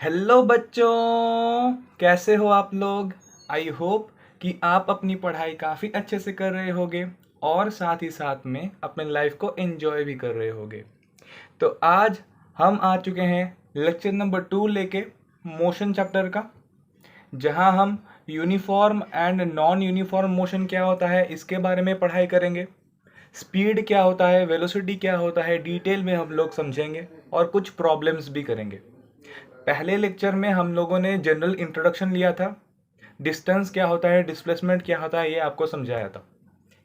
Hello बच्चों, कैसे हो आप लोग। आई होप कि आप अपनी पढ़ाई काफ़ी अच्छे से कर रहे होगे और साथ ही साथ में अपने लाइफ को एंजॉय भी कर रहे होगे। तो आज हम आ चुके हैं लेक्चर नंबर 2 लेके मोशन चैप्टर का, जहां हम uniform and non uniform motion क्या होता है इसके बारे में पढ़ाई करेंगे। स्पीड क्या होता है, वेलोसिटी क्या होता है, डिटेल में हम लोग समझेंगे और कुछ प्रॉब्लम्स भी करेंगे। पहले लेक्चर में हम लोगों ने जनरल इंट्रोडक्शन लिया था। डिस्टेंस क्या होता है, डिस्प्लेसमेंट क्या होता है, ये आपको समझाया था।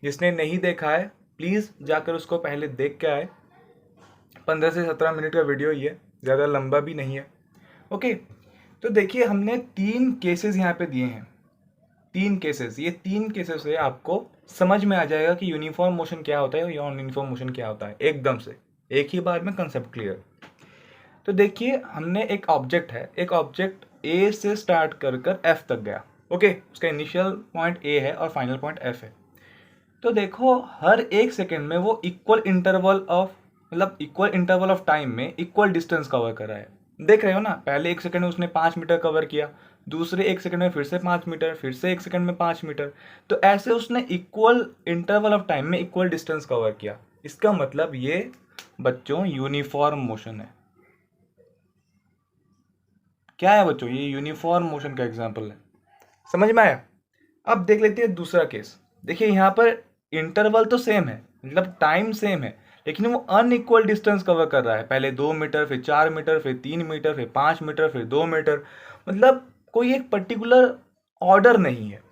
जिसने नहीं देखा है प्लीज़ जाकर उसको पहले देख के आए। 15 से 17 मिनट का वीडियो ही है, ज़्यादा लंबा भी नहीं है। ओके, तो देखिए हमने 3 केसेस यहाँ पे दिए हैं। 3 केसेस, ये 3 केसेस से आपको समझ में आ जाएगा कि यूनिफॉर्म मोशन क्या होता है और नॉन यूनिफॉर्म मोशन क्या होता है, एकदम से एक ही बार में कंसेप्ट क्लियर। तो देखिए हमने एक ऑब्जेक्ट है, एक ऑब्जेक्ट ए से स्टार्ट कर कर एफ तक गया। ओके, उसका इनिशियल पॉइंट ए है और फाइनल पॉइंट एफ है। तो देखो हर एक सेकेंड में वो equal interval of equal interval of time में इक्वल डिस्टेंस कवर कर रहा है। देख रहे हो ना, पहले 1 सेकेंड में उसने 5 मीटर कवर किया, दूसरे 1 सेकेंड में फिर से 5 मीटर, फिर से 1 सेकेंड में 5 मीटर। तो ऐसे उसने इक्वल इंटरवल ऑफ टाइम में इक्वल डिस्टेंस कवर किया। इसका मतलब ये बच्चों यूनिफॉर्म मोशन है। क्या है बच्चों, ये यूनिफॉर्म मोशन का एग्जाम्पल है। समझ में आया। अब देख लेते हैं दूसरा केस। देखिए यहाँ पर इंटरवल तो सेम है, मतलब टाइम सेम है, लेकिन वो अनइक्वल डिस्टेंस कवर कर रहा है। पहले 2 मीटर, फिर 4 मीटर, फिर 3 मीटर, फिर 5 मीटर, फिर 2 मीटर। मतलब कोई एक पर्टिकुलर ऑर्डर नहीं है।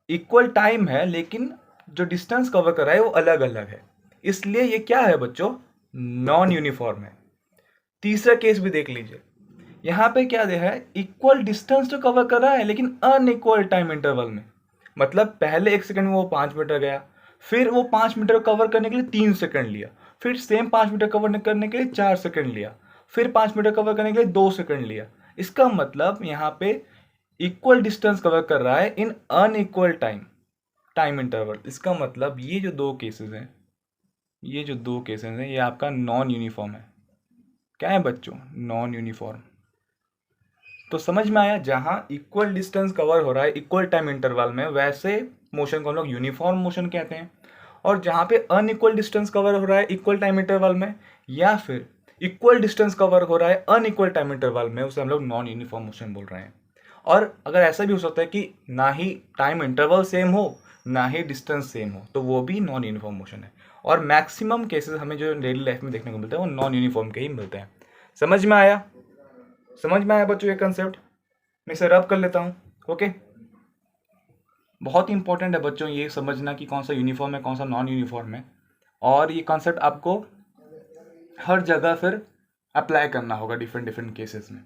इक्वल टाइम है लेकिन जो डिस्टेंस कवर कर रहा है वो अलग अलग है। इसलिए ये क्या है बच्चों, नॉन यूनिफॉर्म है। तीसरा केस भी देख लीजिए। यहाँ पे क्या दिया है, इक्वल डिस्टेंस तो कवर कर रहा है लेकिन अनइक्वल टाइम इंटरवल में। मतलब पहले 1 सेकंड में वो 5 मीटर गया, फिर वो 5 मीटर कवर करने के लिए 3 सेकंड लिया, फिर सेम 5 मीटर कवर करने के लिए 4 सेकंड लिया, फिर 5 मीटर कवर करने के लिए 2 सेकंड लिया। इसका मतलब यहाँ पे इक्वल डिस्टेंस कवर कर रहा है इन अनइक्वल टाइम इंटरवल। इसका मतलब ये जो दो केसेस हैं, ये आपका नॉन यूनिफॉर्म है। क्या है बच्चों, नॉन यूनिफॉर्म। तो समझ में आया, जहां इक्वल डिस्टेंस कवर हो रहा है इक्वल टाइम इंटरवल में, वैसे मोशन को हम लोग यूनिफॉर्म मोशन कहते हैं। और जहां पे अनइक्वल डिस्टेंस कवर हो रहा है इक्वल टाइम इंटरवल में, या फिर इक्वल डिस्टेंस कवर हो रहा है अनइक्वल टाइम इंटरवल में, उसे हम लोग नॉन यूनिफॉर्म मोशन बोल रहे हैं। और अगर ऐसा भी हो सकता है कि ना ही टाइम इंटरवल सेम हो ना ही डिस्टेंस सेम हो, तो वो भी नॉन यूनिफॉर्म मोशन है। और मैक्सिमम केसेस हमें जो डेली लाइफ में देखने को मिलते हैं वो नॉन यूनिफॉर्म के ही मिलते हैं। समझ में आया, समझ में आया बच्चों ये कंसेप्ट। मैं इसे रब कर लेता हूँ। ओके, बहुत इंपॉर्टेंट है बच्चों ये समझना कि कौन सा यूनिफॉर्म है कौन सा नॉन यूनिफॉर्म है। और ये कॉन्सेप्ट आपको हर जगह फिर अप्लाई करना होगा डिफरेंट डिफरेंट केसेस में।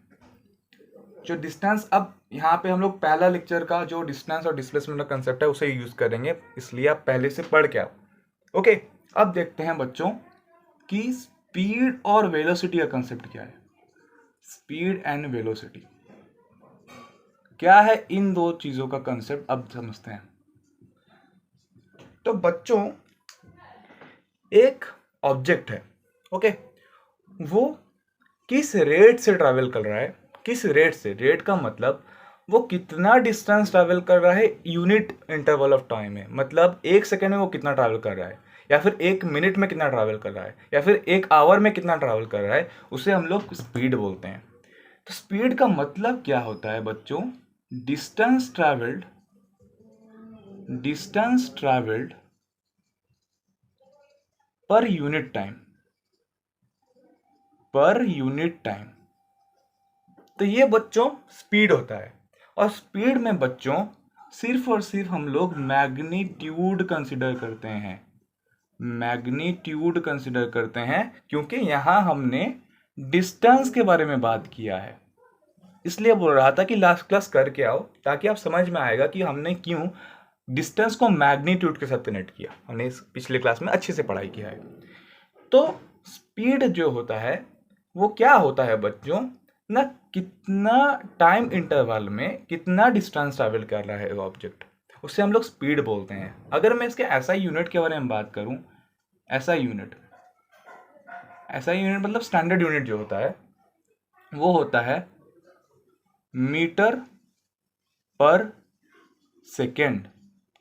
जो डिस्टेंस, अब यहाँ पे हम लोग पहला लेक्चर का जो डिस्टेंस और डिस्प्लेसमेंट का कंसेप्ट है उसे यूज करेंगे, इसलिए आप पहले से पढ़ के आओ। ओके, अब देखते हैं बच्चों कि स्पीड और वेलोसिटी का कंसेप्ट क्या है। स्पीड एंड वेलोसिटी क्या है, इन दो चीजों का कंसेप्ट अब समझते हैं। तो बच्चों एक ऑब्जेक्ट है, ओके, वो किस रेट से ट्रैवल कर रहा है, किस रेट से, रेट का मतलब वो कितना डिस्टेंस ट्रैवल कर रहा है यूनिट इंटरवल ऑफ टाइम में। मतलब 1 सेकेंड में वो कितना ट्रैवल कर रहा है, या फिर 1 मिनट में कितना ट्रैवल कर रहा है, या फिर 1 आवर में कितना ट्रैवल कर रहा है, उसे हम लोग स्पीड बोलते हैं। तो स्पीड का मतलब क्या होता है बच्चों, distance travelled per unit time, per unit time. तो ये बच्चों स्पीड होता है। और स्पीड में बच्चों सिर्फ और सिर्फ हम लोग मैग्नीट्यूड कंसिडर करते हैं, मैग्नीट्यूड कंसिडर करते हैं, क्योंकि यहां हमने डिस्टेंस के बारे में बात किया है। इसलिए बोल रहा था कि लास्ट क्लास करके आओ ताकि आप समझ में आएगा कि हमने क्यों डिस्टेंस को मैग्नीट्यूड के साथ कनेक्ट किया। हमने इस पिछले क्लास में अच्छे से पढ़ाई किया है। तो स्पीड जो होता है वो क्या होता है बच्चों, ना कितना टाइम इंटरवल में कितना डिस्टेंस ट्रैवल कर रहा है ऑब्जेक्ट, उससे हम लोग स्पीड बोलते हैं। अगर मैं इसके एसआई यूनिट के बारे में बात करूं, एसआई यूनिट, एसआई यूनिट मतलब स्टैंडर्ड यूनिट जो होता है वो होता है मीटर पर सेकेंड।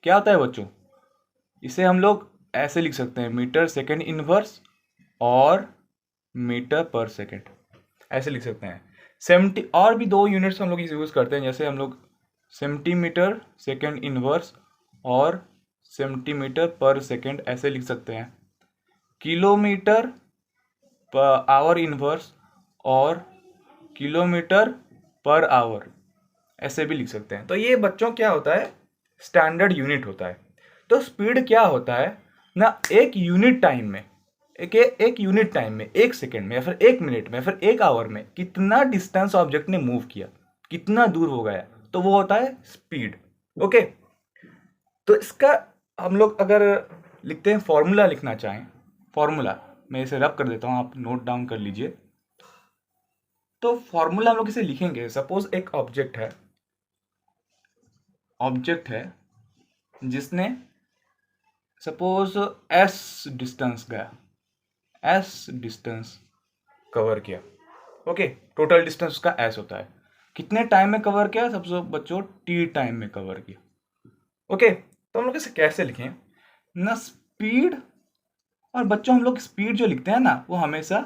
क्या होता है बच्चों? इसे हम लोग ऐसे लिख सकते हैं, मीटर सेकेंड इनवर्स और मीटर पर सेकेंड, ऐसे लिख सकते हैं। 70 और भी 2 यूनिट्स हम लोग इसे यूज़ करते हैं, जैसे हम लोग सेंटीमीटर सेकेंड इनवर्स और सेंटीमीटर पर सेकेंड ऐसे लिख सकते हैं। किलोमीटर पर आवर इनवर्स और किलोमीटर पर आवर ऐसे भी लिख सकते हैं। तो ये बच्चों क्या होता है? स्टैंडर्ड यूनिट होता है। तो स्पीड क्या होता है ना, एक यूनिट टाइम में, एक यूनिट टाइम में, 1 सेकेंड में या फिर 1 मिनट में या फिर 1 आवर में कितना डिस्टेंस ऑब्जेक्ट ने मूव किया, कितना दूर हो गया, तो वो होता है स्पीड। ओके, तो इसका हम लोग अगर लिखते हैं, फॉर्मूला लिखना चाहें, फॉर्मूला मैं इसे रब कर देता हूँ, आप नोट डाउन कर लीजिए। तो फॉर्मूला हम लोग इसे लिखेंगे। सपोज एक ऑब्जेक्ट है जिसने सपोज एस डिस्टेंस गया, एस डिस्टेंस कवर किया। ओके, टोटल डिस्टेंस उसका एस होता है। कितने टाइम में कवर किया? सबसे बच्चों टी टाइम में कवर किया। ओके, तो हम लोग इसे कैसे लिखें ना, स्पीड। और बच्चों हम लोग स्पीड जो लिखते हैं ना, वो हमेशा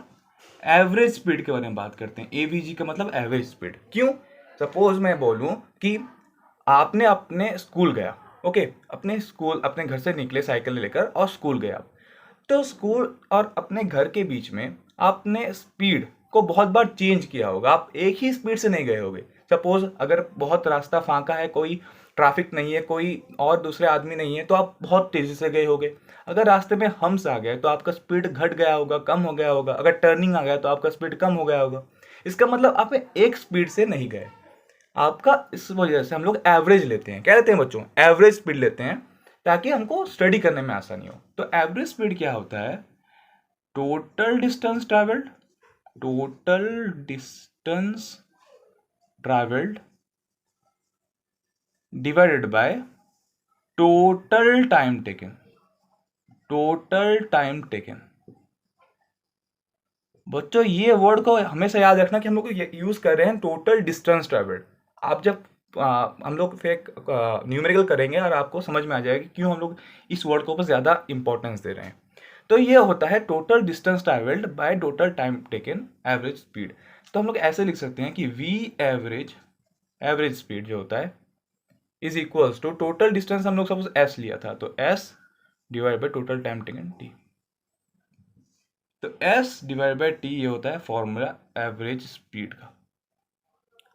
एवरेज स्पीड के बारे में बात करते हैं। एवीजी का मतलब एवरेज स्पीड। क्यों? सपोज मैं बोलूं कि आपने अपने स्कूल गया, ओके, अपने स्कूल अपने घर से निकले साइकिल लेकर और स्कूल गया। तो स्कूल और अपने घर के बीच में आपने स्पीड को बहुत बार चेंज किया होगा, आप एक ही स्पीड से नहीं गए होगे। सपोज अगर बहुत रास्ता फांका है, कोई ट्रैफिक नहीं है, कोई और दूसरे आदमी नहीं है, तो आप बहुत तेजी से गए होगे। अगर रास्ते में हम्स आ गए तो आपका स्पीड घट गया होगा, कम हो गया होगा। अगर टर्निंग आ गया तो आपका स्पीड कम हो गया होगा। इसका मतलब आप एक स्पीड से नहीं गए आपका। इस वजह से हम लोग एवरेज लेते हैं। क्या लेते हैं बच्चों? एवरेज स्पीड लेते हैं, ताकि हमको स्टडी करने में आसानी हो। तो एवरेज स्पीड क्या होता है? Total distance travelled, total distance travelled divided by total time taken, total time taken. बच्चों ये वर्ड को हमेशा याद रखना कि हम लोग यूज कर रहे हैं टोटल डिस्टेंस ट्रैवल्ड। आप जब हम लोग फिर न्यूमेरिकल करेंगे और आपको समझ में आ जाएगा कि क्यों हम लोग इस वर्ड को ज़्यादा इंपॉर्टेंस दे रहे हैं। तो ये होता है total distance travelled bye total time taken average speed. तो हम लोग ऐसे लिख सकते हैं कि वी एवरेज, एवरेज स्पीड जो होता है is equals to total distance, हम लोग सपोज एस लिया था, तो S divide by total time taken T. तो S डिवाइड बाई टी ये होता है फॉर्मूला एवरेज स्पीड का।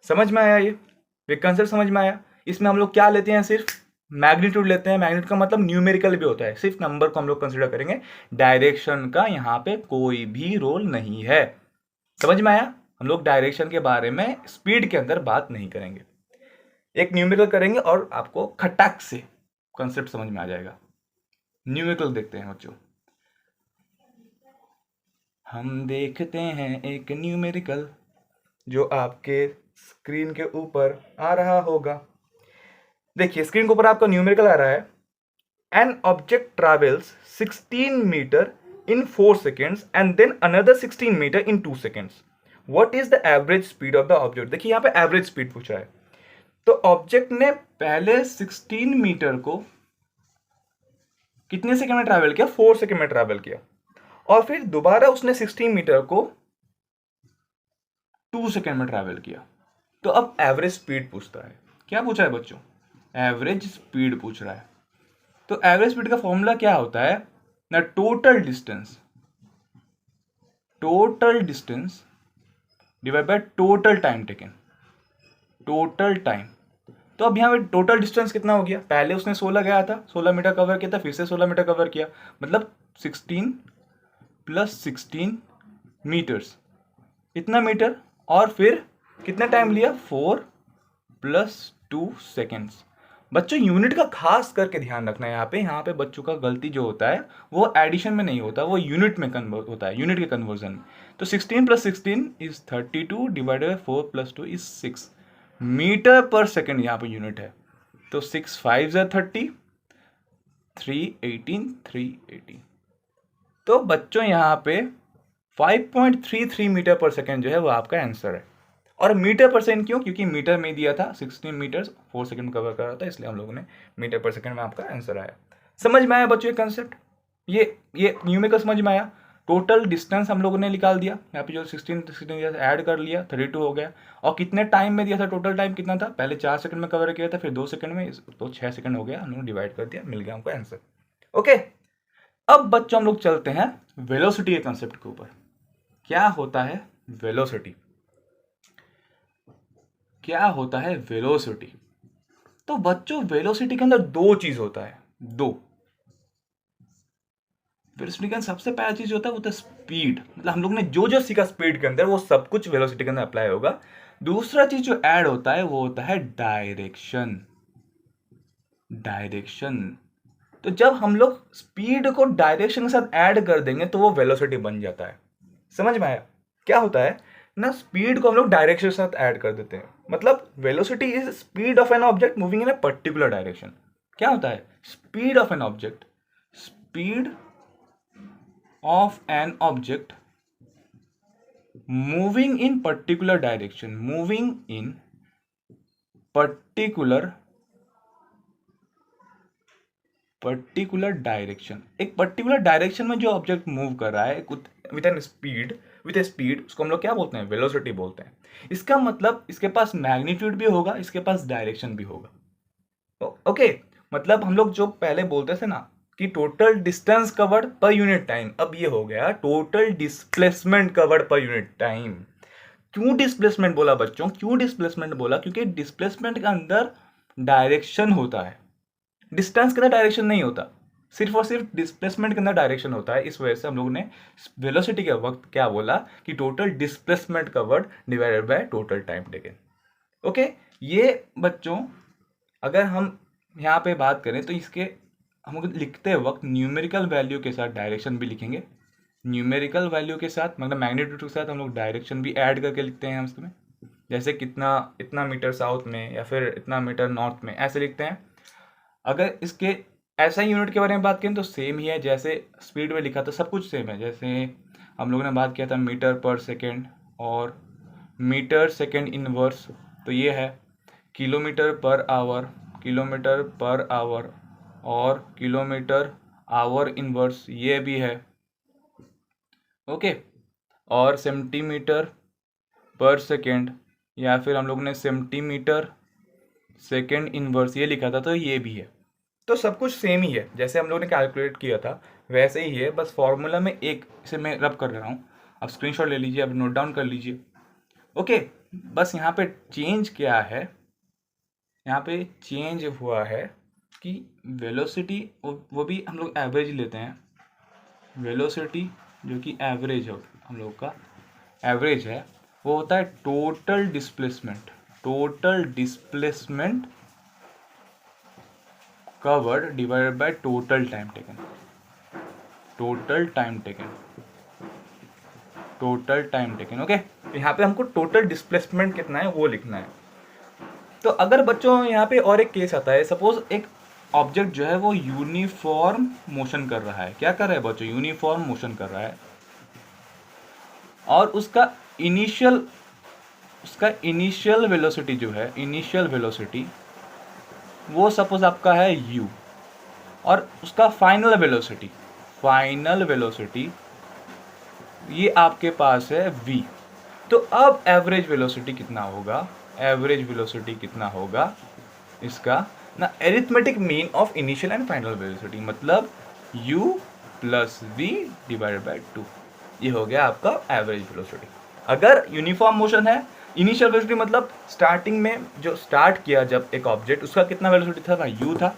समझ में आया? ये कंसेप्ट समझ में आया? इसमें हम लोग क्या लेते हैं? सिर्फ मैग्नीट्यूड लेते हैं। मैग्नीट्यूड का मतलब न्यूमेरिकल भी होता है, सिर्फ नंबर को हम लोग कंसिडर करेंगे। डायरेक्शन का यहाँ पे कोई भी रोल नहीं है। समझ में आया? हम लोग डायरेक्शन के बारे में स्पीड के अंदर बात नहीं करेंगे, एक न्यूमेरिकल करेंगे और आपको खटाक से कंसेप्ट समझ में आ जाएगा। न्यूमेरिकल देखते हैं बच्चों। हम देखते हैं एक न्यूमेरिकल जो आपके स्क्रीन के ऊपर आ रहा होगा। देखिए स्क्रीन के ऊपर आपका न्यूमेरिकल आ रहा है। An object travels 16 metre in 4 seconds and then another 16 metre in 2 seconds. What is the average speed of the object? देखिए यहाँ पे एवरेज स्पीड पूछ रहा है। तो ऑब्जेक्ट ने पहले 16 मीटर को कितने सेकेंड में ट्रैवल किया? 4 सेकेंड में ट्रैवल किया। और फिर दोबारा उसने 16 मीटर को 2 सेकेंड में ट्रैवल किया। तो अब एवरेज स्पीड पूछता है। क्या पूछा है बच्चों? एवरेज स्पीड पूछ रहा है। तो एवरेज स्पीड का फॉर्मूला क्या होता है ना, total distance, total distance divide by total time taken, total time. तो अब यहाँ पे टोटल डिस्टेंस कितना हो गया? पहले उसने 16 गया था, 16 मीटर कवर किया था, फिर से 16 मीटर कवर किया, मतलब 16 प्लस 16 मीटर्स, इतना मीटर। और फिर कितना टाइम लिया? 4 प्लस 2 सेकेंड्स। बच्चों यूनिट का खास करके ध्यान रखना है यहाँ पे बच्चों का गलती जो होता है वो एडिशन में नहीं होता, वो यूनिट में कन्वर्ट होता है, यूनिट के कन्वर्जन में। तो 16 plus 16 is 32 divided by 4 plus 2 is 6 metre per second यहाँ पे यूनिट है। तो 6 5 30, 3 18, 3 18। तो बच्चों यहाँ पे 5.33 मीटर पर सेकेंड जो है वो आपका आंसर है। और मीटर पर सेकंड क्यों? क्योंकि मीटर में दिया था 16 मीटर्स 4 सेकंड कवर कर रहा था, इसलिए हम लोगों ने मीटर पर सेकंड में आपका आंसर आया। समझ में आया बच्चों ये कंसेप्ट? ये न्यूमेरिकल समझ में आया। टोटल डिस्टेंस हम लोगों ने निकाल दिया, यहाँ पे जो 16 ऐड कर लिया 32 हो गया। और कितने टाइम में दिया था? टोटल टाइम कितना था? पहले 4 सेकंड में कवर किया था, फिर 2 सेकंड में, तो 6 सेकंड हो गया, हम लोग डिवाइड कर दिया, मिल गया हमको आंसर। ओके, अब बच्चों हम लोग चलते हैं वेलोसिटी के कंसेप्ट के ऊपर। क्या होता है वेलोसिटी? क्या होता है वेलोसिटी? तो बच्चों वेलोसिटी के अंदर दो चीज होता है, दो। वेलोसिटी के अंदर सबसे पहला चीज होता है वो होता है स्पीड, मतलब हम लोग ने जो जो सीखा स्पीड के अंदर वो सब कुछ वेलोसिटी के अंदर अप्लाई होगा। दूसरा चीज जो ऐड होता है वो होता है डायरेक्शन। डायरेक्शन, तो जब हम लोग स्पीड को डायरेक्शन के साथ ऐड कर देंगे तो वो वेलोसिटी बन जाता है। समझ में आया? क्या होता है ना, स्पीड को हम लोग डायरेक्शन के साथ ऐड कर देते हैं, मतलब velocity is speed of an object moving in a particular direction. क्या होता है? Speed of an object, speed of an object moving in particular direction, moving in particular direction. एक पर्टिकुलर डायरेक्शन में जो ऑब्जेक्ट मूव कर रहा है with an speed, with a speed, उसको हम लोग क्या बोलते हैं? वेलोसिटी बोलते हैं। इसका मतलब इसके पास मैग्नीट्यूड भी होगा, इसके पास डायरेक्शन भी होगा। ओके, मतलब हम लोग जो पहले बोलते थे ना कि total distance covered per unit time, अब ये हो गया total displacement covered per unit time. क्यों डिस्प्लेसमेंट बोला बच्चों? क्यों डिस्प्लेसमेंट बोला? क्योंकि डिस्प्लेसमेंट के अंदर डायरेक्शन होता है, डिस्टेंस के अंदर डायरेक्शन नहीं होता, सिर्फ और सिर्फ डिस्प्लेसमेंट के अंदर डायरेक्शन होता है। इस वजह से हम लोग ने वेलोसिटी के वक्त क्या बोला कि total displacement covered divided by total time taken. Okay, ये बच्चों अगर हम यहाँ पे बात करें तो इसके हम लोग लिखते वक्त न्यूमेरिकल वैल्यू के साथ डायरेक्शन भी लिखेंगे। न्यूमेरिकल वैल्यू के साथ मतलब मैग्नीट्यूड के साथ हम लोग डायरेक्शन भी ऐड करके लिखते हैं उसमें, जैसे कितना इतना मीटर साउथ में या फिर इतना मीटर नॉर्थ में, ऐसे लिखते हैं। अगर इसके ऐसा ही यूनिट के बारे में बात करें तो सेम ही है, जैसे स्पीड में लिखा था सब कुछ सेम है। जैसे हम लोगों ने बात किया था मीटर पर सेकेंड और मीटर सेकेंड इनवर्स, तो ये है kilometre per hour, kilometre per hour, और किलोमीटर आवर इनवर्स ये भी है। ओके, और सेंटीमीटर पर सेकेंड या फिर हम लोग ने सेंटीमीटर सेकेंड इनवर्स ये लिखा था, तो ये भी है। तो सब कुछ सेम ही है, जैसे हम लोग ने कैलकुलेट किया था वैसे ही है, बस फॉर्मूला में एक इसे मैं रब कर रहा हूँ। अब स्क्रीनशॉट ले लीजिए, अब नोट डाउन कर लीजिए। ओके, बस यहाँ पे चेंज क्या है, यहाँ पे चेंज हुआ है कि वेलोसिटी वो भी हम लोग एवरेज लेते हैं। वेलोसिटी जो कि एवरेज है, हम लोग का एवरेज है, वो होता है total displacement, total displacement covered divided by total time taken, total time taken, total time taken. Okay, यहाँ पे हमको टोटल डिस्प्लेसमेंट कितना है वो लिखना है। तो अगर बच्चों यहाँ पे और एक केस आता है, सपोज एक ऑब्जेक्ट जो है वो यूनिफॉर्म मोशन कर रहा है। क्या कर रहा है बच्चों? यूनिफॉर्म मोशन कर रहा है, और उसका इनिशियल वेलोसिटी जो है, इनिशियल वेलोसिटी वो सपोज आपका है u, और उसका फाइनल वेलोसिटी ये आपके पास है v। तो अब एवरेज वेलोसिटी कितना होगा? एवरेज वेलोसिटी कितना होगा इसका ना, arithmetic mean of initial and final velocity, मतलब u plus v divided by 2, ये हो गया आपका एवरेज वेलोसिटी। अगर यूनिफॉर्म मोशन है, इनिशियल वेलोसिटी मतलब स्टार्टिंग में जो स्टार्ट किया जब एक ऑब्जेक्ट, उसका कितना वेलोसिटी था? u था।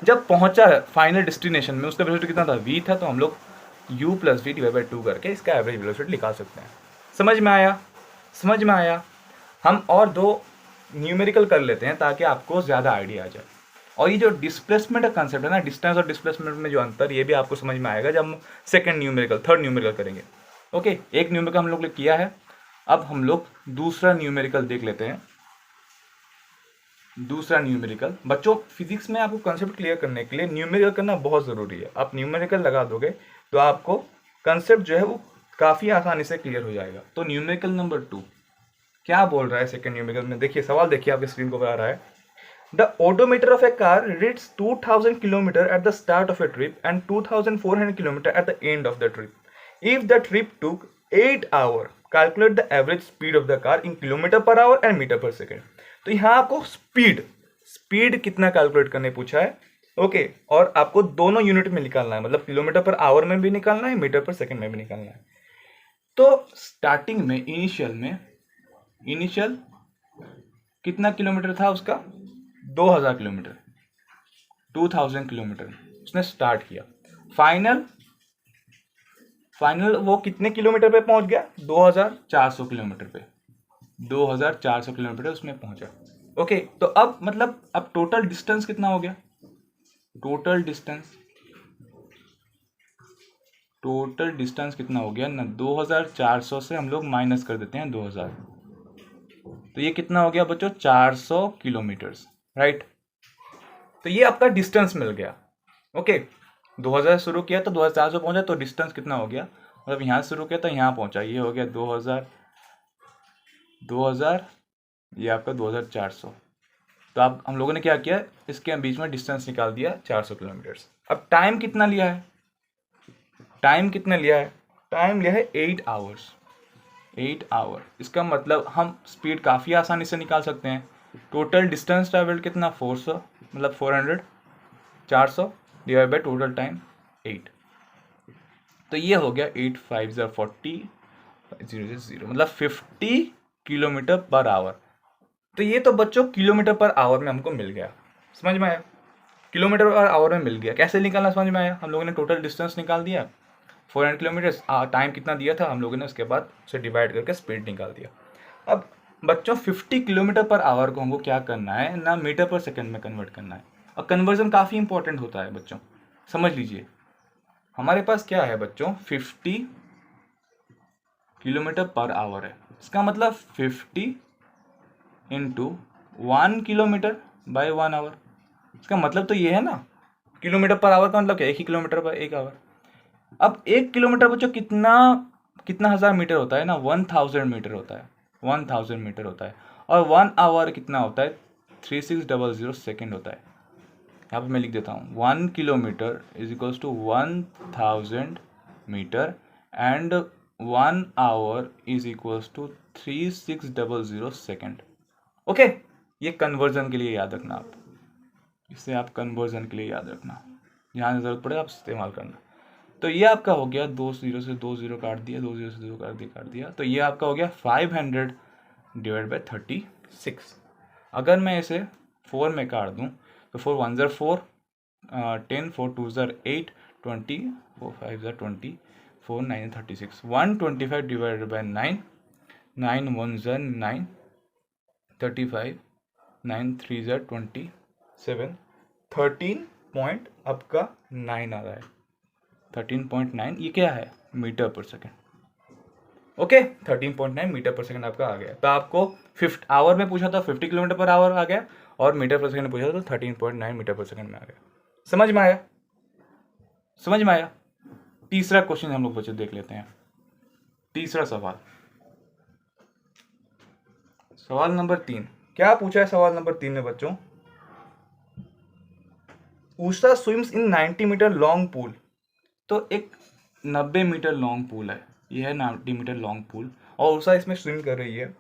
जब पहुंचा फाइनल डेस्टिनेशन में उसका वेलोसिटी कितना था? v था। तो हम लोग u plus v divide by 2 करके इसका एवरेज वेलोसिटी निकाल सकते हैं। समझ में आया? समझ में आया? हम और दो न्यूमेरिकल कर लेते हैं ताकि आपको ज़्यादा आइडिया आ जाए। और ये जो डिस्प्लेसमेंट का कंसेप्ट है ना, डिस्टेंस और डिस्प्लेसमेंट में जो अंतर, ये भी आपको समझ में आएगा जब हम सेकंड न्यूमेरिकल, थर्ड न्यूमेरिकल करेंगे। ओके, एक न्यूमेरिकल हम लोग ने किया है, अब हम लोग दूसरा न्यूमेरिकल देख लेते हैं। दूसरा न्यूमेरिकल बच्चों, फिजिक्स में आपको कंसेप्ट क्लियर करने के लिए न्यूमेरिकल करना बहुत ज़रूरी है। आप न्यूमेरिकल लगा दोगे तो आपको कंसेप्ट जो है वो काफ़ी आसानी से क्लियर हो जाएगा। तो न्यूमेरिकल नंबर 2 क्या बोल रहा है सेकंड न्यूमेरिकल में, देखिए सवाल देखिए आपके स्क्रीन को आ रहा है। The odometer of a car reads 2000 km at the start of a trip and 2400 km at the end of the trip. If the trip took 8 hours, calculate the average speed of the car in kilometer per hour and meter per second. तो यहाँ आपको speed कितना calculate करने पूछा है, okay और आपको दोनों यूनिट में निकालना है, मतलब किलोमीटर पर आवर में भी निकालना है, मीटर पर सेकंड में भी निकालना है। तो स्टार्टिंग में इनिशियल कितना किलोमीटर था उसका, 2000 किलोमीटर, 2000 किलोमीटर उसने स्टार्ट किया। फाइनल वो कितने किलोमीटर पे पहुंच गया, 2400 किलोमीटर पे, 2400 किलोमीटर उसमें पहुंचा। ओके तो अब मतलब अब टोटल डिस्टेंस कितना हो गया, टोटल डिस्टेंस कितना हो गया ना, 2400 से हम लोग माइनस कर देते हैं 2000, तो ये कितना हो गया बच्चों, 400 किलोमीटर्स, राइट। तो ये आपका डिस्टेंस मिल गया। ओके 2000 शुरू किया तो 2400 पहुंचा, तो डिस्टेंस कितना हो गया, मतलब यहाँ शुरू किया तो यहाँ पहुंचा, ये हो गया 2000, ये आपका 2400। तो आप हम लोगों ने क्या किया, इसके बीच में डिस्टेंस निकाल दिया 400 किलोमीटर्स। अब टाइम कितना लिया है, टाइम लिया है 8 आवर्स, 8 आवर। इसका मतलब हम स्पीड काफ़ी आसानी से निकाल सकते हैं। टोटल डिस्टेंस ट्रैवल्ड कितना, 400, मतलब 400, 400 डिवाइड बाई टोटल टाइम 8, तो ये हो गया 8 5 40 0 मतलब 50 किलोमीटर पर आवर। तो ये तो बच्चों किलोमीटर पर आवर में हमको मिल गया, समझ में आया, किलोमीटर पर आवर में मिल गया। कैसे निकालना समझ में आया, हम लोगों ने टोटल डिस्टेंस निकाल दिया, 400 किलोमीटर्स, टाइम कितना दिया था हम लोगों ने, उसके बाद उसे डिवाइड करके स्पीड निकाल दिया। अब बच्चों 50 किलोमीटर पर आवर को हमको क्या करना है ना, मीटर पर सेकंड में कन्वर्ट करना है। और कन्वर्जन काफ़ी इंपॉर्टेंट होता है बच्चों, समझ लीजिए। हमारे पास क्या है बच्चों, 50 किलोमीटर पर आवर है, इसका मतलब 50 इंटू 1 किलोमीटर बाई 1 आवर। इसका मतलब तो ये है ना, किलोमीटर पर आवर का मतलब क्या, 1 ही किलोमीटर पर 1 आवर। अब 1 किलोमीटर बच्चों कितना हज़ार मीटर होता है ना, 1000 मीटर होता है, 1000 मीटर होता है। और 1 आवर कितना होता है, 3600 सेकेंड होता है। यहाँ पे मैं लिख देता हूँ, 1 kilometre is equals to 1000 metre and 1 hour is equals to 3600 second. Okay ये कन्वर्जन के लिए याद रखना, आप इसे आप कन्वर्जन के लिए याद रखना, जहाँ ज़रूरत पड़े आप इस्तेमाल करना। तो ये आपका हो गया 2 0 से 2 0 काट दिया, 2 0 से 2 काट दिया, तो ये आपका हो गया 500 डिवाइड बाई 36। अगर मैं इसे 4 में काट दूँ तो 4 1 4 10, 4 2 8, 20, 4 5 20, 4 9 36, 125 डिवाइडेड बाई 9, 9 1 9, 35, 9 3 27, 13 पॉइंट आपका 9 आ रहा है, 13.9, ये क्या है, metre per second. Okay 13.9 metre per second आपका आ गया। तो आपको 50 आवर में पूछा था 50 किलोमीटर पर आवर आ गया, और मीटर पर सेकेंड पूछा था तो 13.9 मीटर पर सेकेंड में आ गया। समझ में आया। तीसरा क्वेश्चन हम लोग बच्चे देख लेते हैं। तीसरा सवाल नंबर 3 क्या पूछा है, सवाल नंबर 3 में बच्चों, Usha swims in 90 metre long pool. तो एक 90 मीटर लॉन्ग पूल है, यह है 90 मीटर लॉन्ग पूल, और उषा इसमें स्विम कर रही है।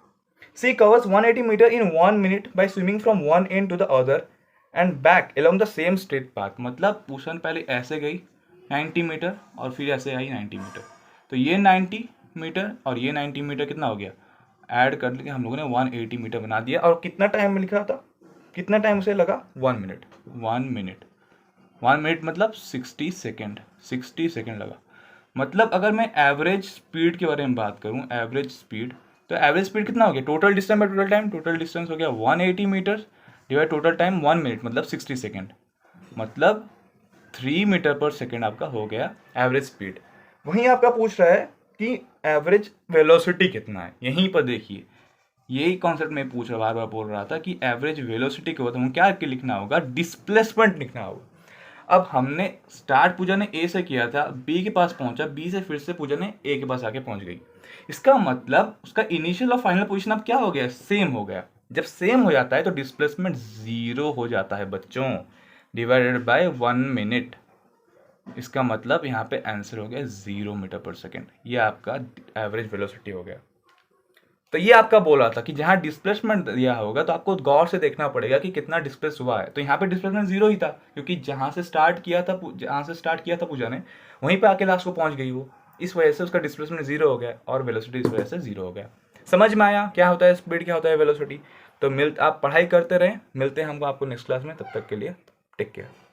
She covers 180 metre in 1 minute by swimming from one end to the other end back along the same straight path. मतलब उषा पहले ऐसे गई 90 मीटर और फिर ऐसे आई 90 मीटर, तो ये 90 मीटर और ये 90 मीटर कितना हो गया, ऐड कर के हम लोगों ने 180 मीटर बना दिया। और कितना टाइम में लिखा था, कितना टाइम उसे लगा, 1 मिनट, 1 मिनट मतलब 60 सेकेंड लगा। मतलब अगर मैं एवरेज स्पीड के बारे में बात करूं, एवरेज स्पीड, तो एवरेज स्पीड कितना हो गया, total distance by total time, total distance हो गया 180 metre divide total time 1 minute मतलब 60 सेकेंड, मतलब 3 मीटर पर सेकेंड आपका हो गया एवरेज स्पीड। वहीं आपका पूछ रहा है कि एवरेज वेलोसिटी कितना है। यहीं पर देखिए यही कॉन्सेप्ट में पूछ बार बार बोल रहा था कि एवरेज वेलोसिटी के बाद हमें क्या लिखना होगा, डिस्प्लेसमेंट लिखना होगा। अब हमने स्टार्ट पूजा ने ए से किया था, बी के पास पहुंचा, बी से फिर से पूजा ने ए के पास आके पहुंच गई। इसका मतलब उसका इनिशियल और फाइनल पोजीशन अब क्या हो गया, सेम हो गया। जब सेम हो जाता है तो डिस्प्लेसमेंट 0 हो जाता है बच्चों, डिवाइडेड बाय 1 मिनट। इसका मतलब यहाँ पे आंसर हो गया 0 मीटर पर सेकेंड। ये आपका एवरेज वेलोसिटी हो गया। तो ये आपका बोला था कि जहाँ डिस्प्लेसमेंट दिया होगा तो आपको गौर से देखना पड़ेगा कि कितना डिस्प्लेस हुआ है। तो यहाँ पे डिस्प्लेसमेंट 0 ही था, क्योंकि जहाँ से स्टार्ट किया था पूजा ने, वहीं पे आके लास्ट को पहुंच गई वो। इस वजह से उसका डिस्प्लेसमेंट 0 हो गया और वेलोसिटी इस वजह से 0 हो गया। समझ में आया क्या होता है स्पीड, क्या होता है वेलोसिटी? तो आप पढ़ाई करते रहें, मिलते हैं हमको आपको नेक्स्ट क्लास में। तब तक के लिए टेक केयर।